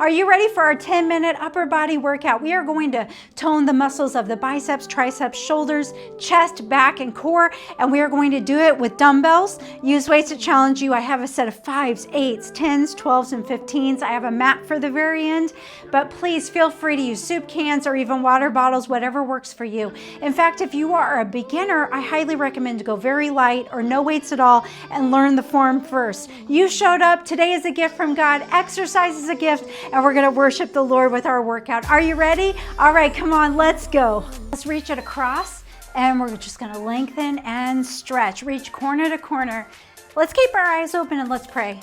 Are you ready for our 10-minute upper body workout? We are going to tone the muscles of the biceps, triceps, shoulders, chest, back, and core, and we are going to do it with dumbbells. Use weights that challenge you. I have a set of 5s, 8s, 10s, 12s, and 15s. I have a mat for the very end, but please feel free to use soup cans or even water bottles, whatever works for you. In fact, if you are a beginner, I highly recommend to go very light or no weights at all and learn the form first. You showed up. Today is a gift from God. Exercise is a gift, and we're going to worship the Lord with our workout. Are you ready? All right, come on, let's go. Let's reach it across, and we're just going to lengthen and stretch. Reach corner to corner. Let's keep our eyes open and let's pray.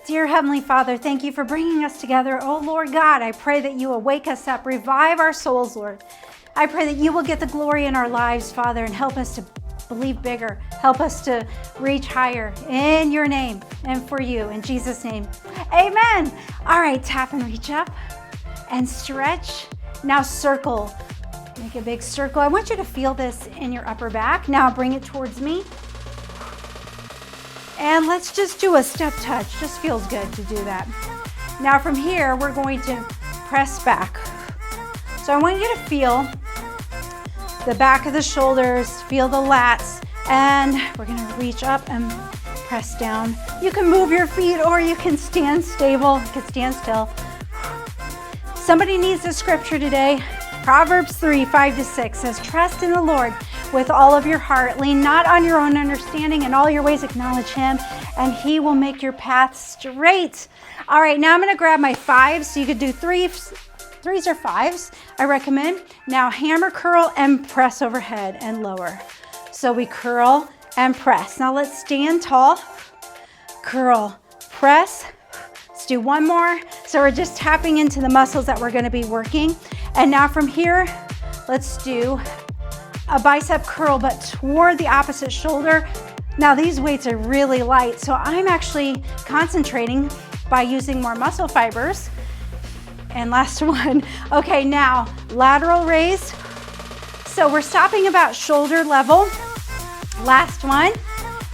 Dear Heavenly Father, thank you for bringing us together. Oh, Lord God, I pray that you will wake us up, revive our souls, Lord. I pray that you will get the glory in our lives, Father, and help us to believe bigger. Help us to reach higher in your name and for you, in Jesus' name. Amen. All right, tap and reach up and stretch. Now circle. Make a big circle. I want you to feel this in your upper back. Now bring it towards me. And let's just do a step touch. Just feels good to do that. Now from here, we're going to press back. So I want you to feel the back of the shoulders, feel the lats, and we're gonna reach up and press down. You can move your feet or you can stand stable, you can stand still. Somebody needs a scripture today. Proverbs 3, 5-6 says, trust in the Lord with all of your heart. Lean not on your own understanding. In all your ways acknowledge him, and he will make your path straight. All right, now I'm gonna grab my 5s. So you could do 3s or 5s, I recommend. Now hammer, curl, and press overhead and lower. So we curl and press. Now let's stand tall, curl, press. Let's do one more. So we're just tapping into the muscles that we're gonna be working. And now from here, let's do a bicep curl, but toward the opposite shoulder. Now these weights are really light, so I'm actually concentrating by using more muscle fibers. And last one. Okay, now lateral raise. So we're stopping about shoulder level. Last one.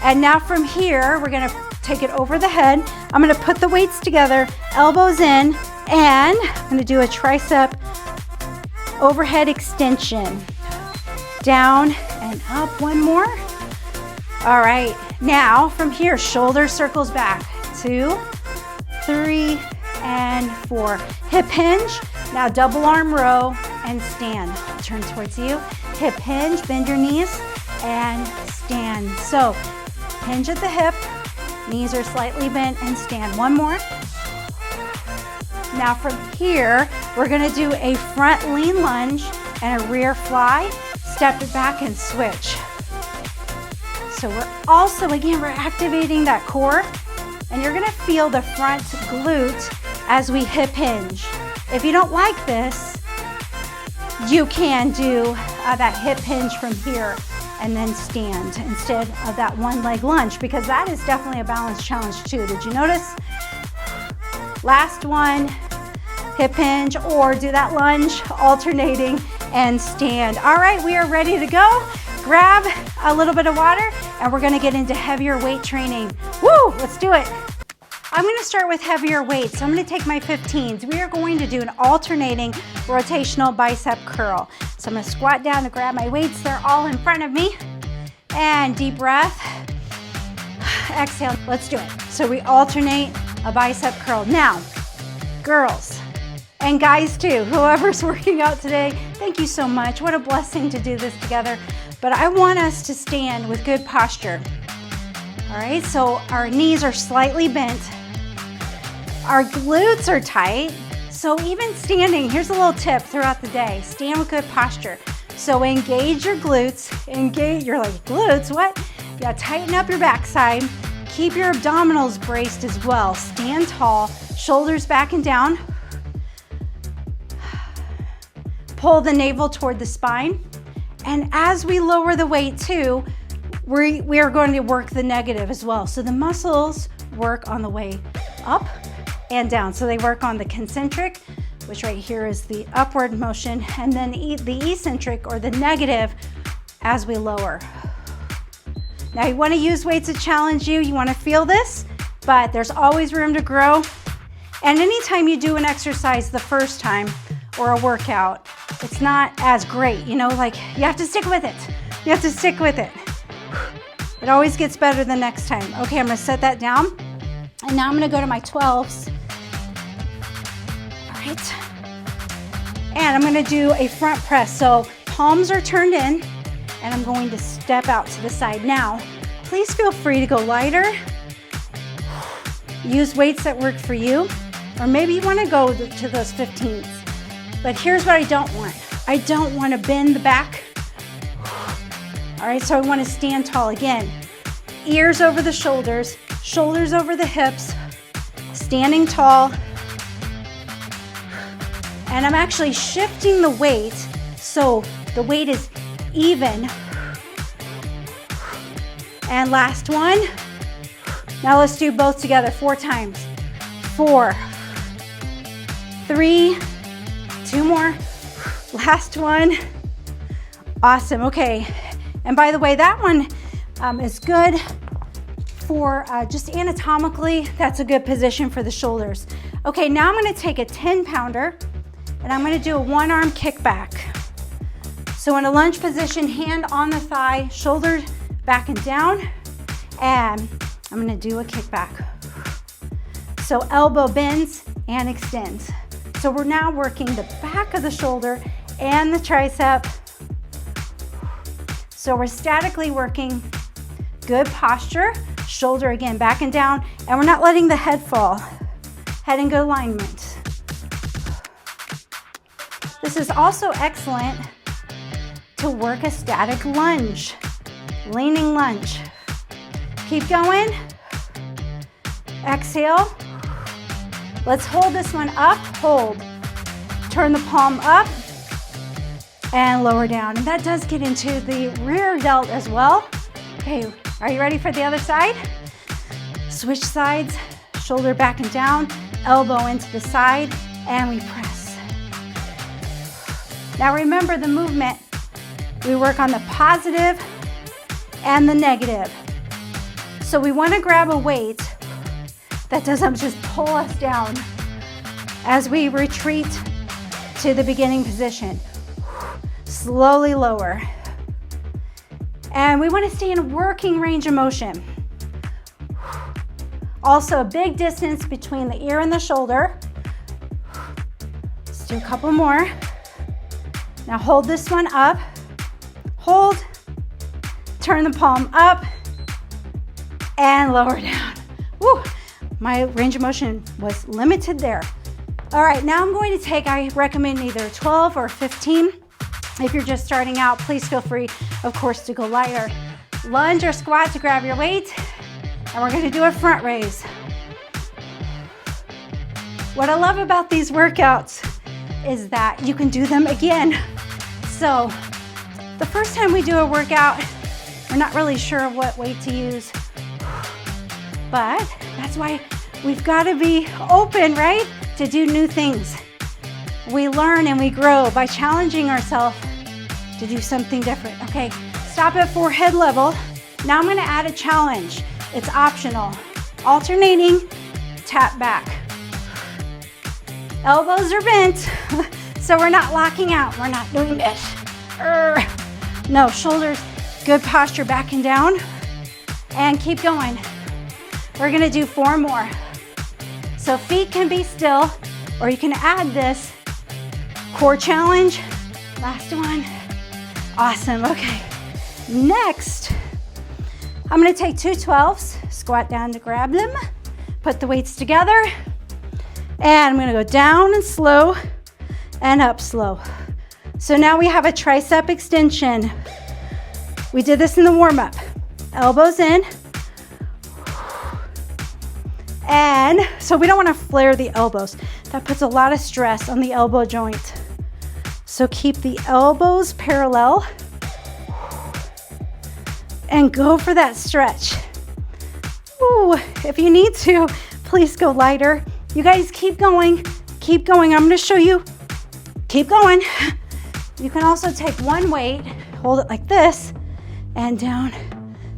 And now from here, we're gonna take it over the head. I'm gonna put the weights together, elbows in, and I'm gonna do a tricep overhead extension. Down and up, one more. All right, now from here, shoulder circles back. 2, 3, and 4. Hip hinge. Now double arm row and stand. Turn towards you. Hip hinge, bend your knees and stand. So hinge at the hip, knees are slightly bent and stand. One more. Now from here, we're gonna do a front lean lunge and a rear fly. Step it back and switch. So we're also, again, we're activating that core, and you're gonna feel the front glute as we hip hinge. If you don't like this, you can do that hip hinge from here and then stand instead of that one leg lunge, because that is definitely a balance challenge too. Did you notice? Last one, hip hinge, or do that lunge alternating and stand. All right, we are ready to go. Grab a little bit of water and we're gonna get into heavier weight training. Woo, let's do it. I'm gonna start with heavier weights. So I'm gonna take my 15s. We are going to do an alternating rotational bicep curl. So I'm gonna squat down to grab my weights. They're all in front of me. And deep breath, exhale, let's do it. So we alternate a bicep curl. Now, girls, and guys too, whoever's working out today, thank you so much. What a blessing to do this together. But I want us to stand with good posture. All right, so our knees are slightly bent. Our glutes are tight. So even standing, here's a little tip throughout the day. Stand with good posture. So engage your glutes. Engage, you're like, glutes, what? Yeah, tighten up your backside. Keep your abdominals braced as well. Stand tall, shoulders back and down. Pull the navel toward the spine. And as we lower the weight too, we are going to work the negative as well. So the muscles work on the way up and down. So they work on the concentric, which right here is the upward motion, and then the eccentric or the negative as we lower. Now you want to use weights that challenge you. You want to feel this, but there's always room to grow. And anytime you do an exercise the first time or a workout, it's not as great, you know, like you have to stick with it. You have to stick with it. It always gets better the next time. Okay, I'm gonna set that down. And now I'm gonna go to my 12s. All right. And I'm gonna do a front press. So palms are turned in and I'm going to step out to the side. Now, please feel free to go lighter. Use weights that work for you. Or maybe you wanna go to those 15s. But here's what I don't want. I don't wanna bend the back. All right, so I wanna stand tall again. Ears over the shoulders, shoulders over the hips, standing tall. And I'm actually shifting the weight so the weight is even. And last one. Now let's do both together 4 times. 4, 3, 2 more. Last one. Awesome, okay. And by the way, that one is good for just anatomically, that's a good position for the shoulders. Okay, now I'm gonna take a 10-pounder and I'm gonna do a 1-arm kickback. So in a lunge position, hand on the thigh, shoulder back and down, and I'm gonna do a kickback. So elbow bends and extends. So we're now working the back of the shoulder and the tricep. So we're statically working, good posture, shoulder again back and down, and we're not letting the head fall. Head in good alignment. This is also excellent to work a static lunge, leaning lunge. Keep going. Exhale. Let's hold this one up, hold. Turn the palm up and lower down. And that does get into the rear delt as well. Okay, are you ready for the other side? Switch sides, shoulder back and down, elbow into the side, and we press. Now remember the movement. We work on the positive and the negative. So we want to grab a weight that doesn't just pull us down as we retreat to the beginning position. Slowly lower. And we want to stay in working range of motion. Also, a big distance between the ear and the shoulder. Let's do a couple more. Now hold this one up. Hold. Turn the palm up and lower down. Woo. My range of motion was limited there. All right, now I'm going to take, I recommend either 12 or 15. If you're just starting out, please feel free, of course, to go lighter. Lunge or squat to grab your weight, and we're gonna do a front raise. What I love about these workouts is that you can do them again. So the first time we do a workout, we're not really sure what weight to use, but that's why we've gotta be open, right? To do new things. We learn and we grow by challenging ourselves to do something different. Okay, stop at forehead level. Now I'm gonna add a challenge. It's optional. Alternating, tap back. Elbows are bent, so we're not locking out. We're not doing this. No, shoulders, good posture back and down. And keep going. We're gonna do 4 more. So feet can be still, or you can add this core challenge. Last one. Awesome, okay. Next, I'm gonna take 2 12s, squat down to grab them, put the weights together, and I'm gonna go down and slow, and up slow. So now we have a tricep extension. We did this in the warm-up. Elbows in. And so we don't want to flare the elbows. That puts a lot of stress on the elbow joint. So keep the elbows parallel and go for that stretch. Ooh, if you need to, please go lighter. You guys keep going, keep going. I'm gonna show you, keep going. You can also take one weight, hold it like this, and down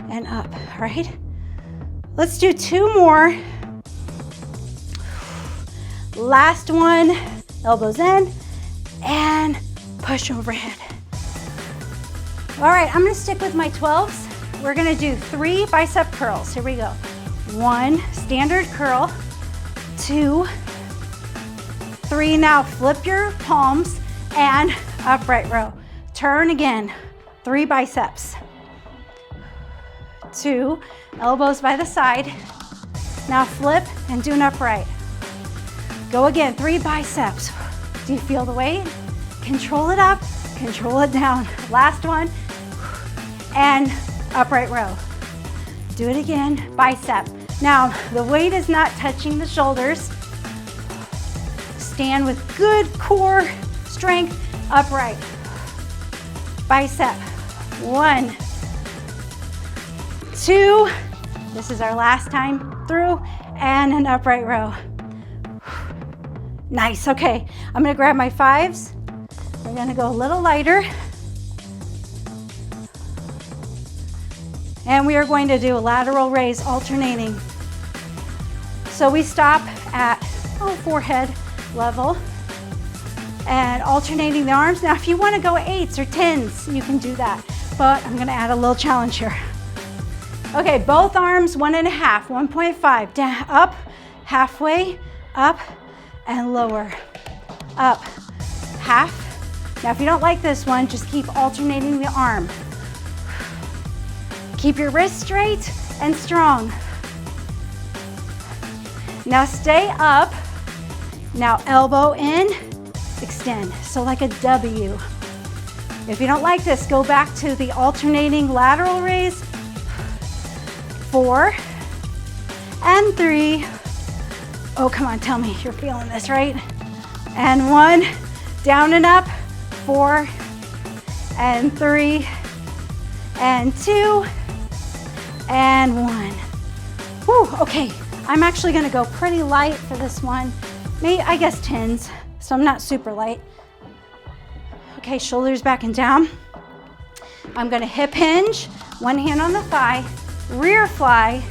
and up, right? Let's do 2 more. Last one, elbows in, and push overhead. All right, I'm gonna stick with my 12s. We're gonna do 3 bicep curls. Here we go. 1, standard curl. 2, 3, now flip your palms and upright row. Turn again, 3 biceps. 2, elbows by the side. Now flip and do an upright. Go again, 3 biceps. Do you feel the weight? Control it up, control it down. Last one, and upright row. Do it again, bicep. Now, the weight is not touching the shoulders. Stand with good core strength, upright. Bicep, 1, 2, this is our last time through, and an upright row. Nice, okay. I'm gonna grab my 5s. We're gonna go a little lighter. And we are going to do a lateral raise, alternating. So we stop at forehead level and alternating the arms. Now, if you want to go 8s or 10s, you can do that. But I'm going to add a little challenge here. Okay, both arms 1.5, 1.5, down, up, halfway, up, and lower, up, half. Now, if you don't like this one, just keep alternating the arm. Keep your wrist straight and strong. Now stay up. Now elbow in, extend. So like a W. If you don't like this, go back to the alternating lateral raise. 4 and 3. Oh, come on, tell me you're feeling this, right? And 1, down and up. 4 and 3 and 2 and 1. Whew, okay, I'm actually gonna go pretty light for this one. Maybe, I guess 10s, so I'm not super light. Okay, shoulders back and down. I'm gonna hip hinge, one hand on the thigh, rear fly,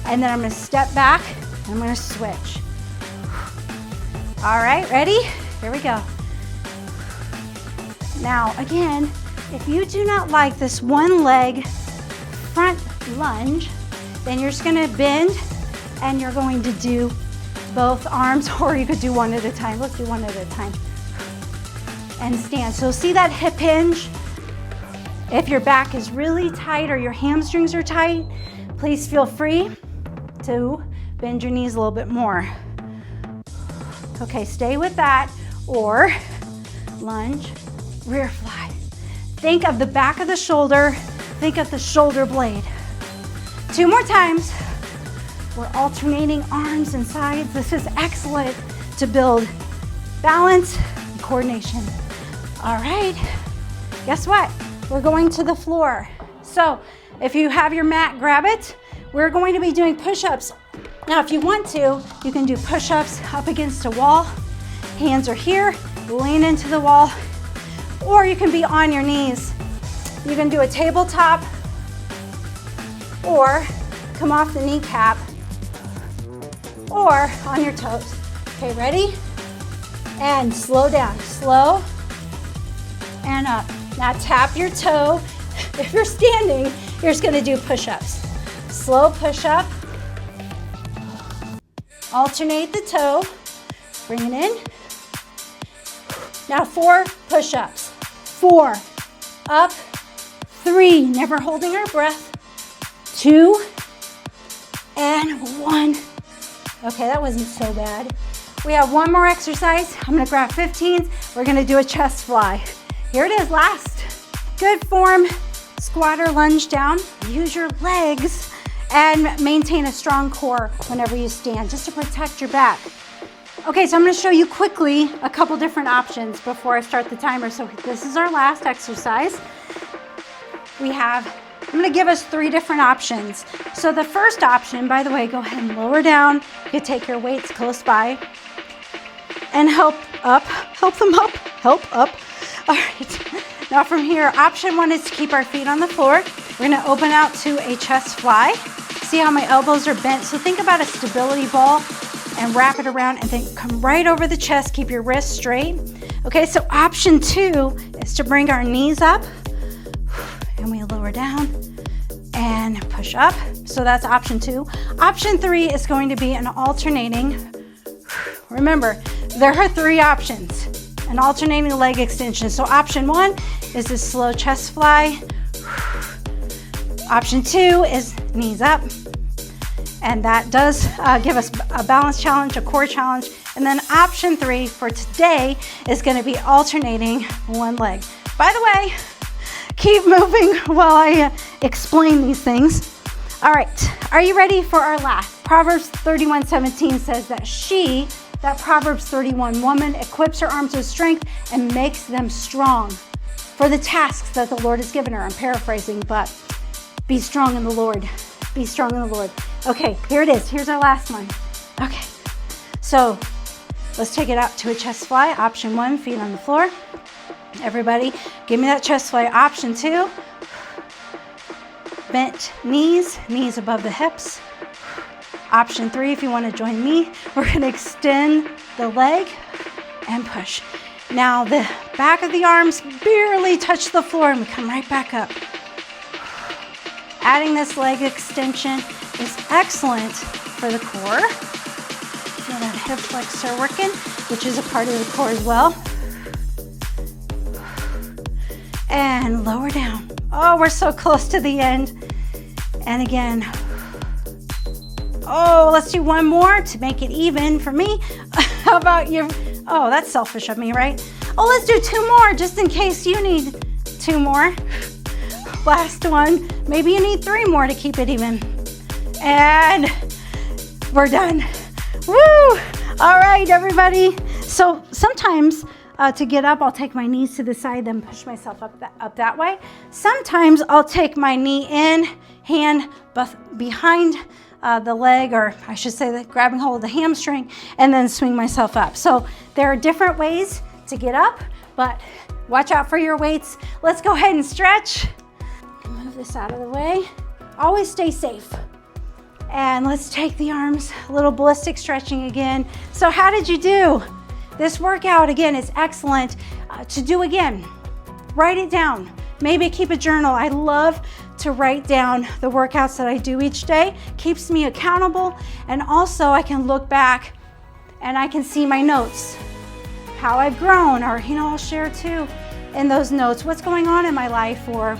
and then I'm gonna step back and I'm gonna switch. All right, ready? Here we go. Now, again, if you do not like this one leg front lunge, then you're just gonna bend and you're going to do both arms, or you could do one at a time. Let's do one at a time. And stand. So see that hip hinge? If your back is really tight or your hamstrings are tight, please feel free to bend your knees a little bit more. Okay, stay with that, or lunge, rear fly. Think of the back of the shoulder, think of the shoulder blade. 2 more times. We're alternating arms and sides. This is excellent to build balance and coordination. All right, guess what? We're going to the floor. So if you have your mat, grab it. We're going to be doing push-ups. Now, if you want to, you can do push-ups up against a wall. Hands are here, lean into the wall, or you can be on your knees. You can do a tabletop, or come off the kneecap, or on your toes. Okay, ready? And slow down, slow, and up. Now tap your toe. If you're standing, you're just gonna do push-ups. Slow push-up. Alternate the toe, bring it in. Now 4 push-ups. 4, up, 3, never holding our breath. 2, and 1. Okay, that wasn't so bad. We have one more exercise. I'm gonna grab 15s. We're gonna do a chest fly. Here it is, last. Good form, squat or lunge down. Use your legs and maintain a strong core whenever you stand, just to protect your back. Okay, so I'm gonna show you quickly a couple different options before I start the timer. So this is our last exercise. I'm gonna give us 3 different options. So the first option, by the way, go ahead and lower down. You can take your weights close by and help up. All right, now from here, option 1 is to keep our feet on the floor. We're gonna open out to a chest fly. See how my elbows are bent? So think about a stability ball and wrap it around and then come right over the chest. Keep your wrists straight. Okay, so option 2 is to bring our knees up and we lower down and push up. So that's option 2. Option 3 is going to be an alternating. Remember, there are 3 options, an alternating leg extension. So option 1 is a slow chest fly. Option 2 is knees up. And that does give us a balance challenge, a core challenge. And then option 3 for today is going to be alternating one leg. By the way, keep moving while I explain these things. All right, are you ready for our last? Proverbs 31:17 says that Proverbs 31 woman equips her arms with strength and makes them strong for the tasks that the Lord has given her. I'm paraphrasing, but be strong in the Lord. Be strong in the Lord. Okay, here it is. Here's our last one. Okay, so let's take it out to a chest fly. Option 1, feet on the floor. Everybody, give me that chest fly. Option 2, bent knees, knees above the hips. Option 3, if you want to join me, we're going to extend the leg and push. Now the back of the arms barely touch the floor and we come right back up. Adding this leg extension is excellent for the core. Feel that hip flexor working, which is a part of the core as well. And lower down. Oh, we're so close to the end. And again. Oh, let's do one more to make it even for me. How about you? Oh, that's selfish of me, right? Oh, let's do 2 more just in case you need 2 more. Last one. Maybe you need 3 more to keep it even. And we're done. Woo! All right, everybody. So sometimes to get up, I'll take my knees to the side, then push myself up that way. Sometimes I'll take my knee in, hand behind the leg, or I should say that grabbing hold of the hamstring, and then swing myself up. So there are different ways to get up, but watch out for your weights. Let's go ahead and stretch. Move this out of the way. Always stay safe. And let's take the arms, a little ballistic stretching again. So how did you do? This workout, again, is excellent to do again. Write it down. Maybe keep a journal. I love to write down the workouts that I do each day. Keeps me accountable, and also I can look back and I can see my notes, how I've grown, or I'll share too in those notes what's going on in my life, or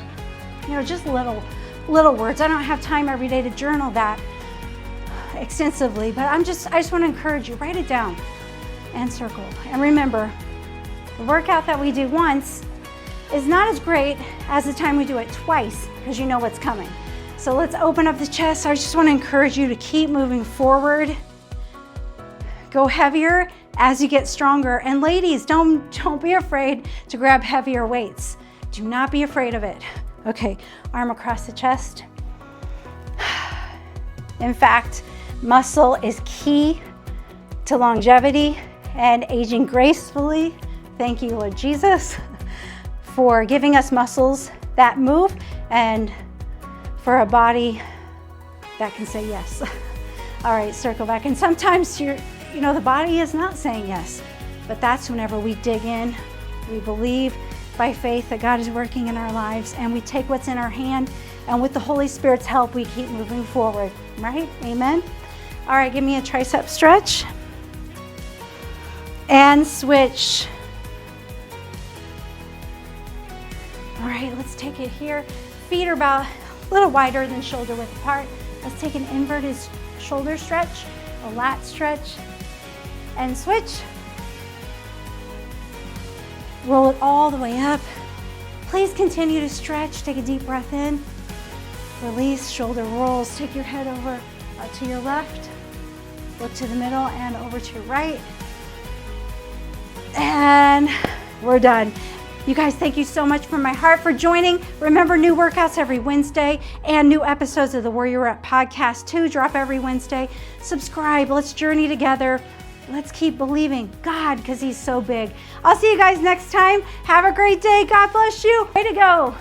just little words. I don't have time every day to journal that extensively, but I just want to encourage you, write it down and circle. And remember, the workout that we do once is not as great as the time we do it twice, because you know what's coming. So let's open up the chest. I just want to encourage you to keep moving forward. Go heavier as you get stronger. And ladies, don't be afraid to grab heavier weights. Do not be afraid of it. Okay, arm across the chest. In fact, muscle is key to longevity and aging gracefully. Thank you, Lord Jesus, for giving us muscles that move and for a body that can say yes. All right, circle back. And sometimes the body is not saying yes, but that's whenever we dig in, we believe by faith that God is working in our lives, and we take what's in our hand, and with the Holy Spirit's help, we keep moving forward, right? Amen. All right, give me a tricep stretch. And switch. All right, let's take it here. Feet are about a little wider than shoulder width apart. Let's take an inverted shoulder stretch, a lat stretch, and switch. Roll it all the way up. Please continue to stretch. Take a deep breath in. Release, shoulder rolls. Take your head over to your left. Look to the middle and over to your right. And we're done. You guys, thank you so much from my heart for joining. Remember, new workouts every Wednesday, and new episodes of the Warrior Up podcast too drop every Wednesday. Subscribe. Let's journey together. Let's keep believing God, because He's so big. I'll see you guys next time. Have a great day. God bless you. Way to go.